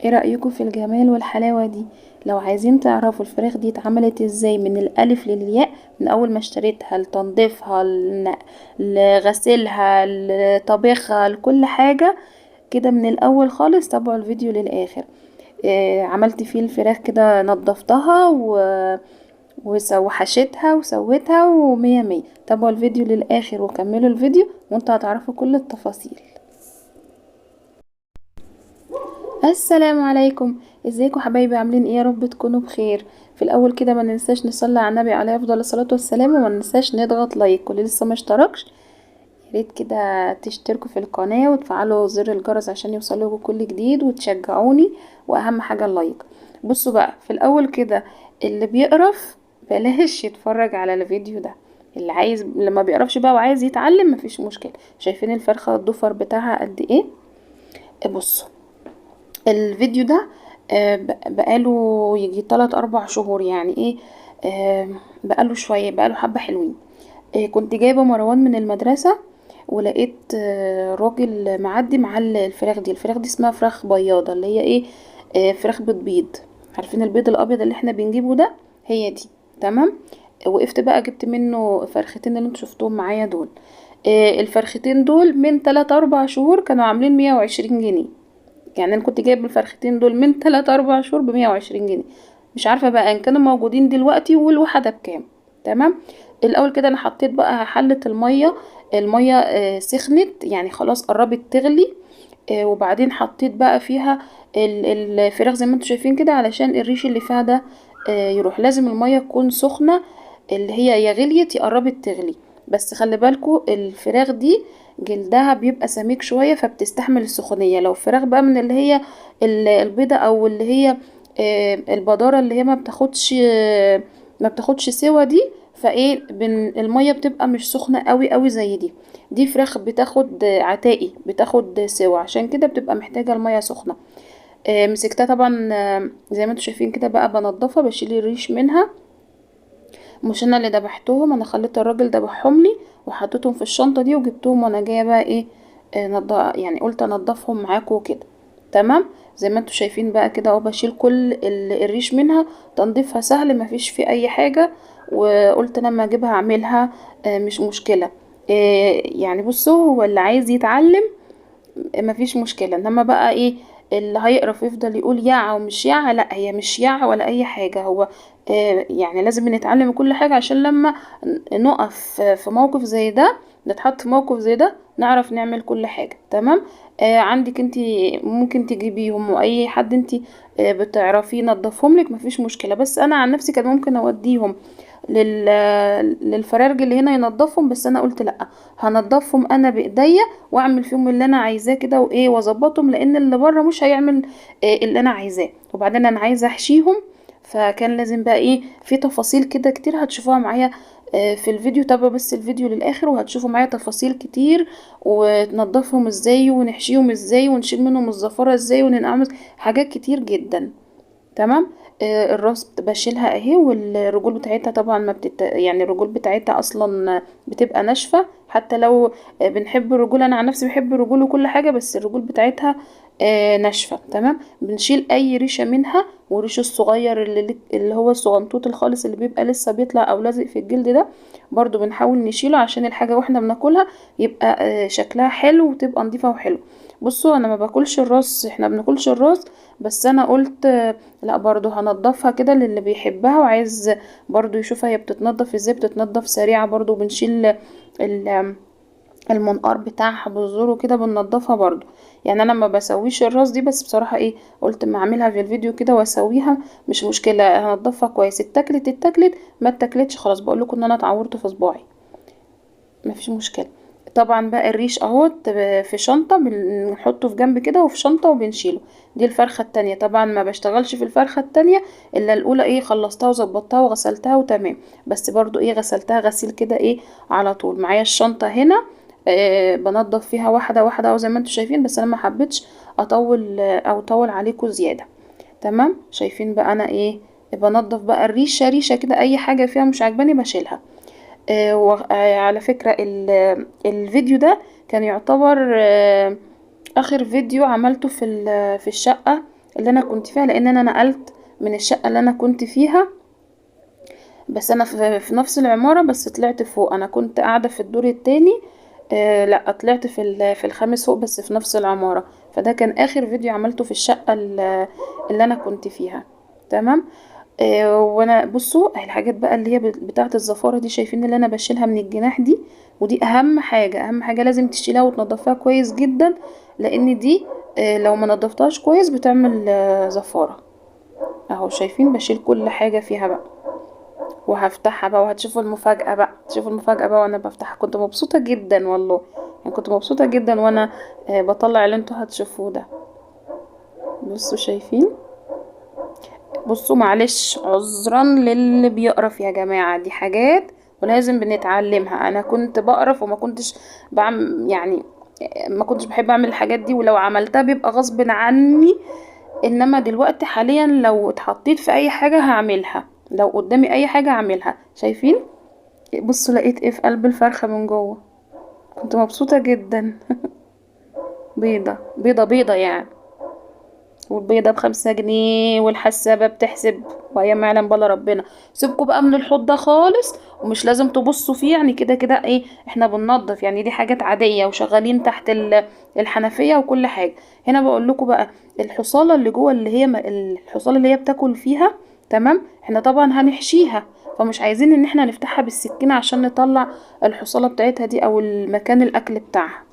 ايه رأيكم في الجمال والحلاوة دي؟ لو عايزين تعرفوا الفراخ دي اتعملت ازاي من الألف للياء، من أول ما اشتريتها لتنظيفها لغسلها لطبيخها لكل حاجة كده من الأول خالص، تابعوا الفيديو للآخر. عملت فيه الفراخ كده، نضفتها وحشيتها وسويتها ومية مية. تابعوا الفيديو للآخر وكملوا الفيديو وانتوا هتعرفوا كل التفاصيل. السلام عليكم. ازيكم حبايبي؟ عاملين ايه؟ يا رب تكونوا بخير. في الاول كده ما ننساش نصلي على النبي عليه افضل الصلاه والسلام، وما ننساش نضغط لايك واللي لسه ما اشتركش يا ريت كده تشتركوا في القناه وتفعلوا زر الجرس عشان يوصلكوا كل جديد وتشجعوني. واهم حاجه اللايك. بصوا بقى في الاول كده، اللي بيقرف بلاش يتفرج على الفيديو ده. اللي عايز لما بيقرفش بقى وعايز يتعلم مفيش مشكله. شايفين الفرخه الضفر بتاعها قد ايه؟ بصوا الفيديو ده بقاله يجي 3 4 شهور، يعني ايه؟ بقاله شوية، بقاله حبة حلوين. كنت جايبة مروان من المدرسة، ولقيت راجل معدي مع الفراخ دي اسمها فراخ بياضة، اللي هي ايه؟ فراخ بتبيض. عارفين البيض الابيض اللي احنا بنجيبه ده؟ هي دي. تمام. وقفت بقى جبت منه فرختين اللي انتوا شفتوهم معايا دول. الفرختين دول من 3 4 شهور كانوا عاملين 120 جنيه. يعني انا كنت جايب الفرختين دول من 3 4 شهور ب120 جنيه. مش عارفه بقى ان كانوا موجودين دلوقتي والواحده بكام. تمام. الاول كده انا حطيت بقى حله الميه. الميه سخنت، يعني خلاص قربت تغلي. وبعدين حطيت بقى فيها الفراخ زي ما انتم شايفين كده، علشان الريش اللي فيها ده يروح. لازم الميه تكون سخنه، اللي هي يا غليت يا قربت تغلي. بس خلي بالكوا الفراخ دي جلدها بيبقى سميك شوية فبتستحمل السخونية. لو فراخ بقى من اللي هي البيضة، او اللي هي البضارة اللي هي ما بتاخدش سوا دي، فايه المية بتبقى مش سخنة قوي قوي زي دي. دي فراخ بتاخد عتائي، بتاخد سوا، عشان كده بتبقى محتاجة المية سخنة. مسكتها طبعا، زي ما انتوا شايفين كده بقى بنضفها، بشيل الريش منها. مش انا اللي دبحتهم، انا خليت الراجل دبحهم لي وحطيتهم في الشنطه دي وجبتهم وانا جايه بقى ايه، يعني قلت انضفهم معاكم كده. تمام. زي ما انتوا شايفين بقى كده اهو، بشيل كل الريش منها. تنظيفها سهل، مفيش فيه اي حاجه. وقلت لما اجيبها اعملها مش مشكله. يعني بصوا، هو اللي عايز يتعلم مفيش مشكلة. انما بقى ايه اللي هيقرف يفضل يقول يع ومش يع؟ لا، هي مش يع ولا اي حاجة. هو يعني لازم نتعلم كل حاجة عشان لما نقف في موقف زي ده، نتحط في موقف زي ده، نعرف نعمل كل حاجة. تمام. عندك انتي ممكن تجيبيهم، واي حد انتي بتعرفيه نضفهم لك مفيش مشكلة. بس انا عن نفسي كان ممكن اوديهم لل... للفرارج اللي هنا ينضفهم، بس انا قلت لا، هنضفهم انا بايديا واعمل فيهم اللي انا عايزاه كده وايه واظبطهم، لان اللي بره مش هيعمل اللي انا عايزاه. وبعدين انا عايزه احشيهم، فكان لازم بقى ايه، في تفاصيل كده كتير هتشوفوها معايا في الفيديو. تابعوا بس الفيديو للاخر وهتشوفوا معايا تفاصيل كتير، وننضفهم ازاي ونحشيهم ازاي ونشيل منهم الزفاره ازاي وننقعهم حاجات كتير جدا. تمام. الراس بشيلها اهي، والرجول بتاعتها طبعا ما يعني الرجول بتاعتها اصلا بتبقى ناشفه. حتى لو بنحب الرجول، انا عن نفسي بحب الرجول وكل حاجه، بس الرجول بتاعتها ناشفه. تمام. بنشيل اي ريشه منها، والريش الصغير اللي هو الصغنطوط الخالص اللي بيبقى لسه بيطلع او لازق في الجلد ده، برضو بنحاول نشيله عشان الحاجه واحنا بناكلها يبقى شكلها حلو وتبقى نظيفه وحلو. بصوا انا ما باكلش الراس، احنا بناكلش الراس، بس انا قلت لا، برضو هنضفها كده للي بيحبها وعايز برضو يشوفها هي بتتنضف ازاي. بتتنضف سريعة برضو. بنشيل المنقار بتاعها بالزور كده بننضفها برضو. يعني انا ما بسويش الراس دي، بس بصراحة ايه، قلت ما اعملها في الفيديو كده واسويها. مش مشكلة، هنضفها كويس. اتاكلت ما اتاكلتش خلاص، بقول لكم ان انا اتعورت في صباعي، مفيش مشكلة. طبعا بقى الريش اهوت في شنطة، بنحطه في جنب كده وفي شنطة وبنشيله. دي الفرخة التانية. طبعا ما بشتغلش في الفرخة التانية الا الاولى، ايه خلصتها وظبطتها وغسلتها وتمام. بس برضو ايه غسلتها غسيل كده ايه على طول. معايا الشنطة هنا بنضف فيها واحدة واحدة او زي ما انتوا شايفين، بس انا ما حبيتش اطول او اطول عليكم زيادة. تمام. شايفين بقى انا ايه بنضف بقى الريشة ريشة كده، اي حاجة فيها مش عاجباني بشيلها. وعلى فكرة الفيديو ده كان يعتبر آخر فيديو عملته في الشقة. اللي انا كنت فيها، لان انا نقلت من الشقة اللي انا كنت فيها، بس انا في نفس العمارة، بس طلعت فوق. انا كنت قاعدة في الدور التاني، لا طلعت في الخامس فوق، بس في نفس العمارة. فده كان اخر فيديو عملته في الشقة اللي انا كنت فيها. تمام. وانا بصوا الحاجات بقى اللي هي بتاعه الزفاره دي، شايفين اللي انا بشيلها من الجناح دي؟ ودي اهم حاجه، اهم حاجه لازم تشيلها وتنضفيها كويس جدا، لان دي لو ما نضفتهاش كويس بتعمل زفاره. اهو شايفين بشيل كل حاجه فيها بقى، وهفتحها بقى وهتشوفوا المفاجاه بقى، تشوفوا المفاجاه بقى وانا بفتحها. كنت مبسوطه جدا والله، يعني كنت مبسوطه جدا وانا بطلع اللي انتوا هتشوفوه ده. بصوا شايفين؟ بصوا معلش عذرا للي بيقرف يا جماعة، دي حاجات ولازم بنتعلمها. انا كنت بقرف وما كنتش بعمل، يعني ما كنتش بحب اعمل الحاجات دي، ولو عملتها بيبقى غصب عني. انما دلوقتي حاليا لو اتحطيت في اي حاجة هعملها، لو قدامي اي حاجة هعملها. شايفين؟ بصوا لقيت ايه في قلب الفرخة من جوه، كنت مبسوطة جدا. بيضة بيضة بيضة يعني، والبيضة ب5 جنيه، والحسابة بتحسب، وهي ما يعلم بلا ربنا. سيبكوا بقى من الحوض ده خالص، ومش لازم تبصوا فيه، يعني كده كده ايه، احنا بننضف، يعني دي حاجات عادية، وشغالين تحت الحنفية وكل حاجة. هنا بقول لكم بقى الحصالة اللي جوه، اللي هي الحصالة اللي هي بتاكل فيها. تمام. احنا طبعا هنحشيها، فمش عايزين ان احنا نفتحها بالسكينة عشان نطلع الحصالة بتاعتها دي، او المكان الاكل بتاعها.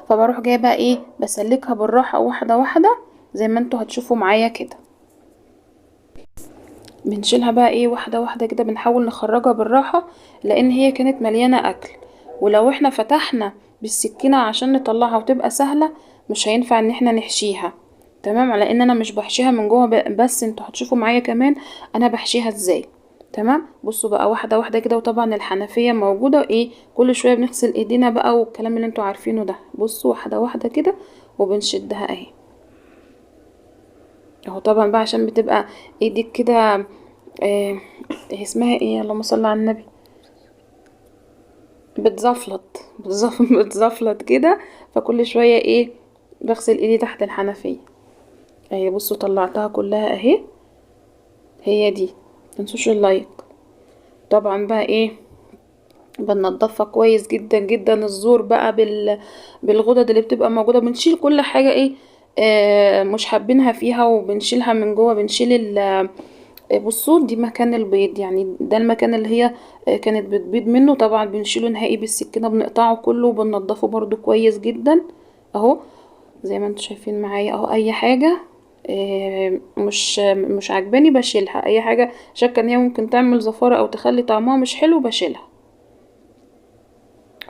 فبروح جايه بقى ايه، بسلكها بالراحه واحده واحده زي ما انتوا هتشوفوا معايا كده. بنشيلها بقى ايه واحده واحده كده، بنحاول نخرجها بالراحه، لان هي كانت مليانه اكل. ولو احنا فتحنا بالسكينه عشان نطلعها وتبقى سهله، مش هينفع ان احنا نحشيها. تمام. على ان انا مش بحشيها من جوه بس انتوا هتشوفوا معايا كمان انا بحشيها ازاي. تمام. بصوا بقى واحده واحده كده، وطبعا الحنفيه موجوده ايه، كل شويه بنغسل ايدينا بقى، والكلام اللي انتوا عارفينه ده. بصوا واحده واحده كده وبنشدها اهي. اهو طبعا بقى عشان بتبقى ايدك كده آه اسمها ايه، اللهم صل على النبي، بتزفلط كده. فكل شويه ايه بغسل ايدي تحت الحنفيه اهي. بصوا طلعتها كلها اهي، هي دي. متنسوش اللايك. طبعا بقى ايه بننضفها كويس جدا جدا. الزور بقى بالغدد اللي بتبقى موجوده، بنشيل كل حاجه ايه مش حابينها فيها، وبنشيلها من جوه. بنشيل بصوا دي مكان البيض، يعني ده المكان اللي هي كانت بتبيض منه. طبعا بنشيله نهائي بالسكينة، بنقطعه كله وبننضفه برضو كويس جدا اهو، زي ما انتوا شايفين معايا اهو. اي حاجة مش عجباني بشيلها، اي حاجة شاكة ان هي ممكن تعمل زفارة او تخلي طعمها مش حلو بشيلها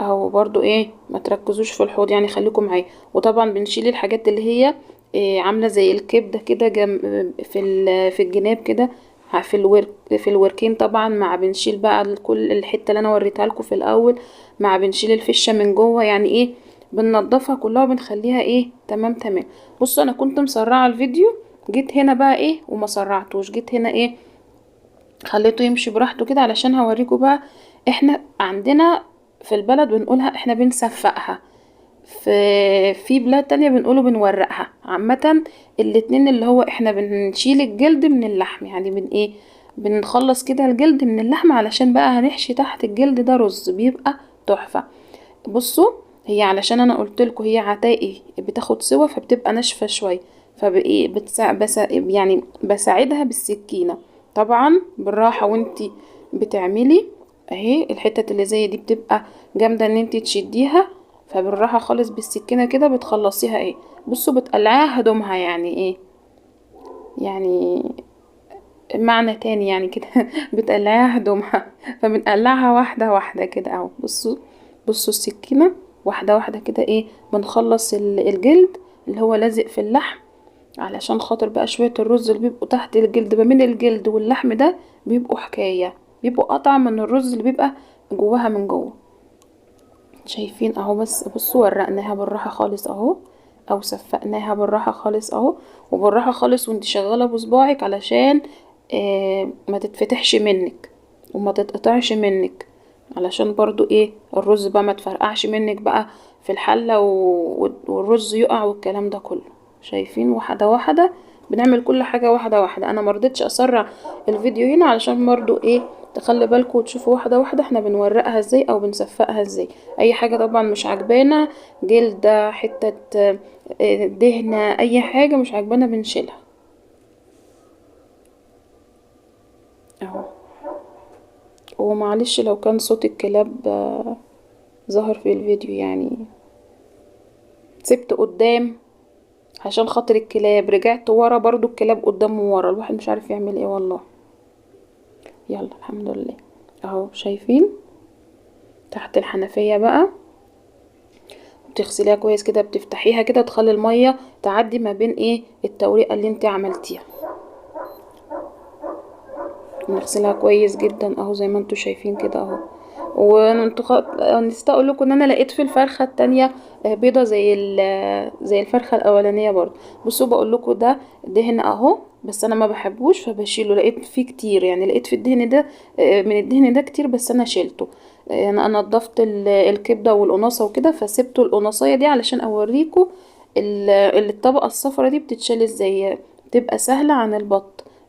اهو. برضو ايه ما تركزوش في الحوض، يعني خليكم معايا. وطبعا بنشيل الحاجات اللي هي عامله زي الكبده كده في الجناب كده، في الوركين طبعا. مع بنشيل بقى كل الحته اللي انا وريتها لكم في الاول، مع بنشيل الفشه من جوه، يعني ايه بننضفها كلها وبنخليها ايه تمام تمام. بصوا انا كنت مسرعه الفيديو، جيت هنا بقى ايه وما سرعتوش، جيت هنا ايه خليته يمشي براحته كده، علشان هوريكم بقى. احنا عندنا في البلد بنقولها احنا بنسفقها، في بلاد تانية بنقوله بنورقها. عامة الاتنين اللي هو احنا بنشيل الجلد من اللحم، يعني ايه بنخلص كده الجلد من اللحم، علشان بقى هنحشي تحت الجلد ده رز بيبقى تحفة. بصوا هي علشان انا قلتلكوا هي عتائي بتاخد سوا، فبتبقى ناشفة شوية، فبقى يعني بساعدها بالسكينة. طبعا بالراحة وانتي بتعملي اهي. الحتة اللي زي دي بتبقى جامدة ان انتي تشديها، فبالراحة خالص بالسكينة كده بتخلصيها ايه. بصوا بتقلعيها هدومها، يعني ايه يعني معنى تاني يعني كده. بتقلعيها هدومها، فبنقلعها واحدة واحدة كده اهو. بصوا السكينة واحدة واحدة كده ايه بنخلص الجلد اللي هو لازق في اللحم، علشان خاطر بقى شوية الرز اللي بيبقوا تحت الجلد ما بين الجلد واللحم ده بيبقوا حكاية، بيبقوا أطعم من الرز اللي بيبقى جواها من جوه. شايفين اهو؟ بس بصوا ورقناها بالراحة خالص اهو، او صفقناها بالراحة خالص اهو. وبالراحة خالص وانت شغالة بصباعك، علشان ما تتفتحش منك وما تتقطعش منك، علشان برضو ايه الرز بقى ما تفرقعش منك بقى في الحلة والرز يقع والكلام ده كله. شايفين واحدة واحدة بنعمل كل حاجة واحدة واحدة. انا مرضتش اسرع الفيديو هنا علشان برضو ايه تخلي بالكم وتشوفوا واحدة واحدة احنا بنورقها ازاي او بنصفقها ازاي. اي حاجة طبعا مش عجبانا، جلدة، حتة دهنة، اي حاجة مش عجبانا بنشيلها اهو. ومعلش لو كان صوت الكلاب ظهر في الفيديو، يعني سبت قدام عشان خاطر الكلاب، رجعت ورا برضو الكلاب قدام وورا، الواحد مش عارف يعمل ايه والله. يلا الحمد لله اهو. شايفين تحت الحنفية بقى بتغسليها كويس كده، بتفتحيها كده تخلي المية تعدي ما بين ايه التوريقة اللي انت عملتيها. نغسلها كويس جدا اهو زي ما انتوا شايفين كده اهو. نسيت اقول لكم ان انا لقيت في الفرخه التانية بيضه زي الفرخه الاولانيه برضه. بصوا بقول لكم ده دهن اهو، بس انا ما بحبوش فبشيله، لقيت فيه كتير، يعني لقيت في الدهن ده من الدهن ده كتير بس انا شيلته. انا نضفت الكبده والقناصه وكده فسبته القناصيه دي علشان اوريكم الطبقه الصفرا دي بتتشال ازاي، تبقى سهله عن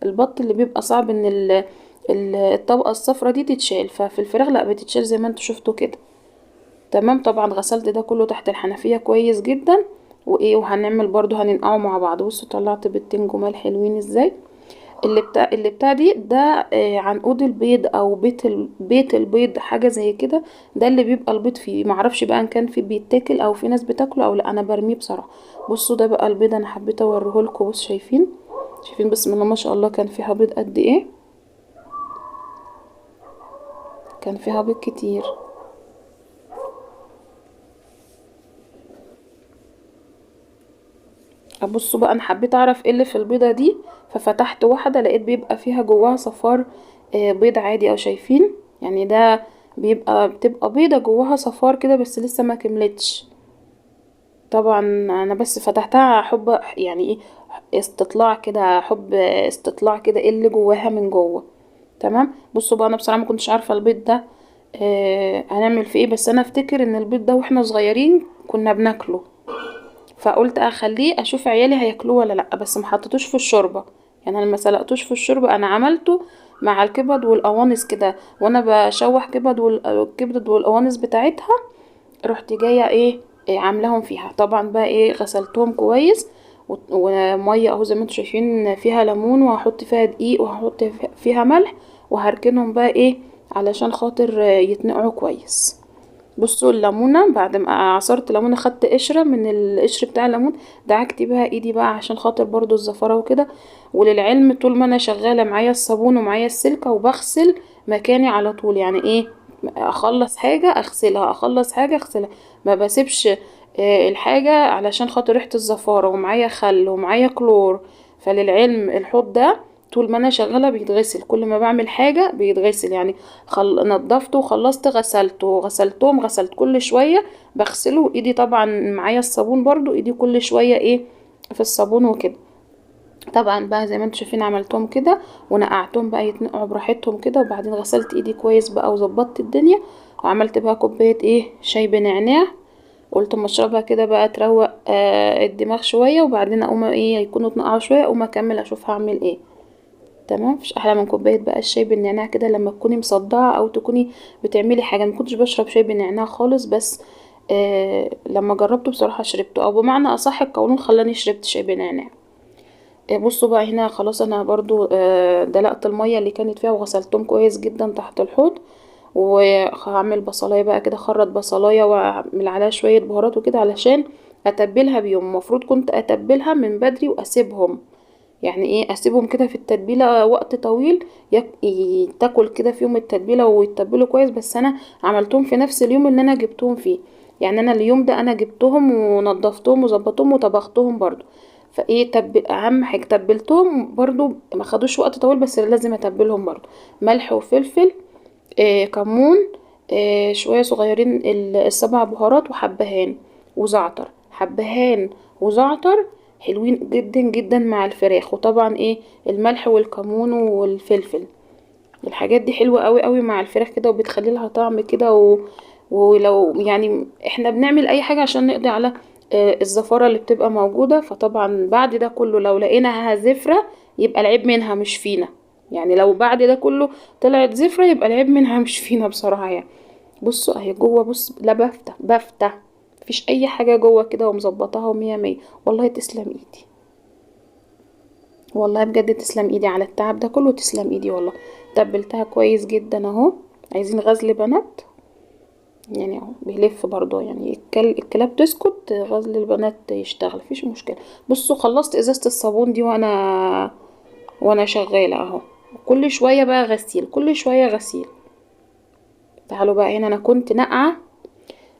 البط اللي بيبقى صعب ان الطبقة الصفرا دي تتشال. ففي الفراخ لا بتتشال زي ما انتوا شفتوا كده. تمام. طبعا غسلت ده كله تحت الحنفية كويس جدا. وايه وهنعمل برضو هننقعه مع بعض. بصوا طلعت بيضتين جمال حلوين ازاي. اللي بتاع دي ده عنقود البيض او بيت البيض حاجة زي كده. ده اللي بيبقى البيض فيه، معرفش بقى ان كان في بيتاكل او في ناس بتاكله او لا، انا برميه بصراحة. بصوا ده بقى البيض، انا حبيت اوريهولكوا. بصوا شايفين بسم الله ما شاء الله كان فيها بيض قد ايه، كان فيها بيض كتير. ابصوا بقى انا حبيت اعرف ايه اللي في البيضة دي، ففتحت واحدة لقيت بيبقى فيها جواها صفار بيض عادي. او شايفين يعني ده بتبقى بيضة جواها صفار كده بس لسه ما كملتش. طبعا انا بس فتحتها حب يعني ايه استطلاع كده، حب استطلاع كده ايه اللي جواها من جوه. تمام. بصوا بقى انا بصراحة ما كنتش عارفة البيض ده هنعمل فيه ايه، بس انا افتكر ان البيض ده واحنا صغيرين كنا بناكله، فقلت اخليه اشوف عيالي هياكلوه ولا لا، بس ما حطيتوش في الشوربه. يعني انا ما سلقتوش في الشوربه، انا عملته مع الكبد والقوانص كده، وانا بشوح الكبد والقوانص بتاعتها رحت جايه عاملاهم فيها. طبعا بقى غسلتهم كويس وميه اهو زي ما انتم شايفين فيها ليمون، وهحط فيها دقيق وهحط فيها ملح، وهركنهم بقى علشان خاطر يتنقعوا كويس. بصوا الليمونه بعد ما عصرت ليمونه خدت قشره من القشر بتاع الليمون، دعكت بيها ايدي بقى عشان خاطر برضو الزفاره وكده. وللعلم طول ما انا شغاله معايا الصابون ومعايا السلكه وبغسل مكاني على طول، يعني اخلص حاجه اغسلها، اخلص حاجه اغسلها، ما بسيبش الحاجه علشان خاطر ريحه الزفاره، ومعايا خل ومعايا كلور. فللعلم الحوض ده طول ما انا شغاله بيتغسل، كل ما بعمل حاجه بيتغسل، يعني نضفته وخلصت غسلته وغسلتهم، غسلت كل شويه بغسله. ايدي طبعا معايا الصابون برضو، ايدي كل شويه في الصابون وكده. طبعا بقى زي ما انتم شايفين عملتهم كده ونقعتهم بقى يتنقعوا براحتهم كده، وبعدين غسلت ايدي كويس بقى وظبطت الدنيا، وعملت بقى كوبايه شاي بنعناع. قلت اما اشربها كده بقى تروق الدماغ شويه، وبعدين اقوم يكونوا اتنقعوا شويه اقوم اكمل اشوف هعمل ايه. تمام. مفيش احلى من كوبايه بقى الشاي بالنعناع كده لما تكوني مصدعه او تكوني بتعملي حاجه. ما كنتش بشرب شاي بالنعناع خالص، بس لما جربته بصراحه شربته، او بمعنى اصح القولون خلاني شربت شاي بالنعناع. بصوا بقى هنا خلاص انا برضو دلقت الميه اللي كانت فيها وغسلتهم كويس جدا تحت الحوض. وهعمل بصلايه بقى كده، خرط بصلايه واعمل عليها شويه بهارات وكده علشان اتبلها بيوم. المفروض كنت اتبلها من بدري واسيبهم، يعني اسيبهم كده في التتبيله وقت طويل، تاكل كده فيهم التتبيله ويتبلوا كويس. بس انا عملتهم في نفس اليوم اللي انا جبتهم فيه، يعني انا اليوم ده انا جبتهم ونضفتهم وظبطتهم وطبختهم برضو. اهم حاجه تبلتهم برضو، ما خدوش وقت طويل بس لازم اتبلهم برضو. ملح وفلفل، كمون، شويه صغيرين السبع بهارات، وحبهان وزعتر، حبهان وزعتر حلوين جدا جدا مع الفراخ. وطبعا الملح والكمون والفلفل، الحاجات دي حلوة قوي قوي مع الفراخ كده، وبتخلي لها طعم كده ولو يعني احنا بنعمل اي حاجة عشان نقضي على الزفارة اللي بتبقى موجودة. فطبعا بعد ده كله لو لقيناها زفرة يبقى العيب منها مش فينا، يعني لو بعد ده كله طلعت زفرة يبقى العيب منها مش فينا بصراحة يعني. بصوا اهي جوه، بص لا بفتة مفيش اي حاجة جوه كده، ومظبطاها ومية مية. والله تسلم ايدي، والله بجد تسلم ايدي على التعب ده كله، تسلم ايدي والله. تبلتها كويس جدا اهو. عايزين غزل بنات يعني اهو بيلف برضو، يعني الكلاب تسكت غزل البنات يشتغل مفيش مشكلة. بصوا خلصت ازازة الصابون دي وانا شغالة اهو. كل شوية بقى غسيل، كل شوية غسيل. تعالوا بقى هنا، انا كنت نقعة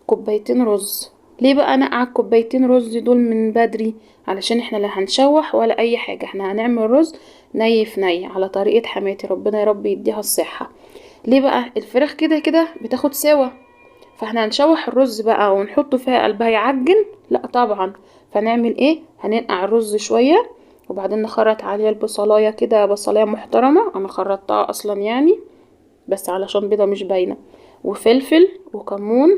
كوبايتين رز. ليه بقى نقع كوبايتين رز دول من بدري؟ علشان احنا لا هنشوح ولا اي حاجة، احنا هنعمل رز ني في ني على طريقة حماتي، ربنا يا رب يديها الصحة. ليه بقى؟ الفراخ كده كده بتاخد سوا، فاحنا هنشوح الرز بقى ونحطه فيها قلبها يعجن؟ لا طبعا. فنعمل ايه؟ هننقع الرز شوية وبعدين نخرط عليه البصلاية كده، بصلاية محترمة انا خرطتها اصلا يعني، بس علشان بيضة مش باينة، وفلفل وكمون،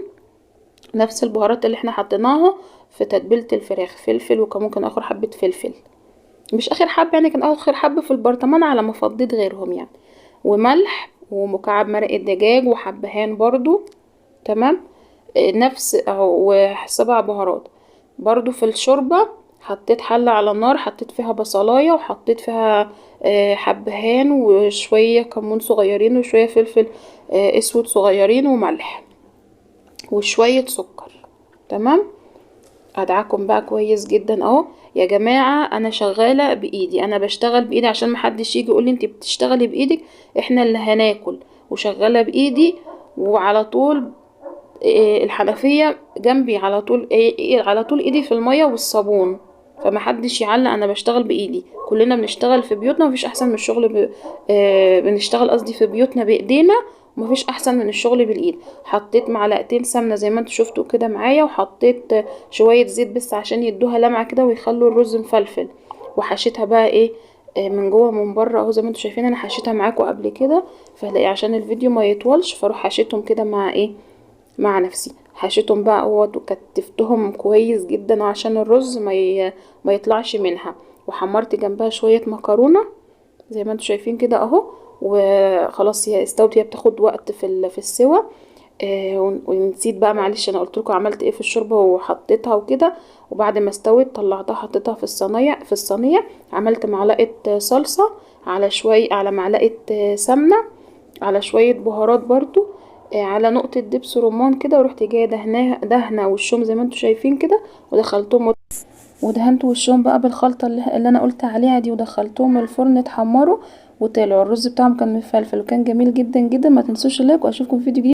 نفس البهارات اللي احنا حطيناها في تتبيلة الفراخ، فلفل وكان ممكن اخر حبة فلفل، مش اخر حبة يعني، كان اخر حبة في البرطمان على ما فضيت غيرهم يعني، وملح ومكعب مرق الدجاج وحبهان برضو. تمام. نفس اهو، وسبع بهارات. برضو في الشوربة حطيت حلة على النار، حطيت فيها بصلاية وحطيت فيها حبهان وشوية كمون صغيرين وشوية فلفل اسود صغيرين وملح وشوية سكر. تمام. ادعكم بقى كويس جدا اهو. يا جماعة انا شغالة بايدي، انا بشتغل بايدي عشان محدش يجي يقولي انتي بتشتغلي بايدك، احنا اللي هناكل. وشغالة بايدي وعلى طول الحنفية جنبي على طول، على طول ايدي في المية والصابون. فمحدش يعلق، انا بشتغل بايدي، كلنا بنشتغل في بيوتنا، مفيش احسن من الشغل بنشتغل قصدي في بيوتنا بايدينا، ومفيش احسن من الشغل بالايد. حطيت معلقتين سمنة زي ما انتوا شفتوا كده معايا، وحطيت شوية زيت بس عشان يدوها لمعة كده ويخلوا الرز مفلفل. وحشيتها بقى ايه من جوه من بره اهو، زي ما انتوا شايفين انا حشيتها معاكم قبل كده، فهلاقي عشان الفيديو ما يطولش فاروح حشيتهم كده مع ايه، مع نفسي. حشيتهم بقى اهوت وكتفتهم كويس جدا عشان الرز ما يطلعش منها. وحمرت جنبها شوية مكرونة زي ما انتوا شايفين كده اهو. وخلاص هي استوت، هي بتاخد وقت في السوا. ونسيت بقى معلش، انا قلت لكم عملت ايه في الشوربه وحطيتها وكده. وبعد ما استوت طلعتها حطيتها في الصينيه. عملت معلقه صلصه على شويه، على معلقه سمنه، على شويه بهارات برضو، على نقطه دبس رمان كده، ورحت جايه دهنه وشهم زي ما انتوا شايفين كده، ودخلتهم ودهنت وشهم بقى بالخلطة اللي انا قلت عليها دي، ودخلتهم الفرن اتحمروا وطلعوا. الرز بتاعهم كان مفلفل وكان جميل جدا جدا. ما تنسوش اللايك، واشوفكم في فيديو جديد.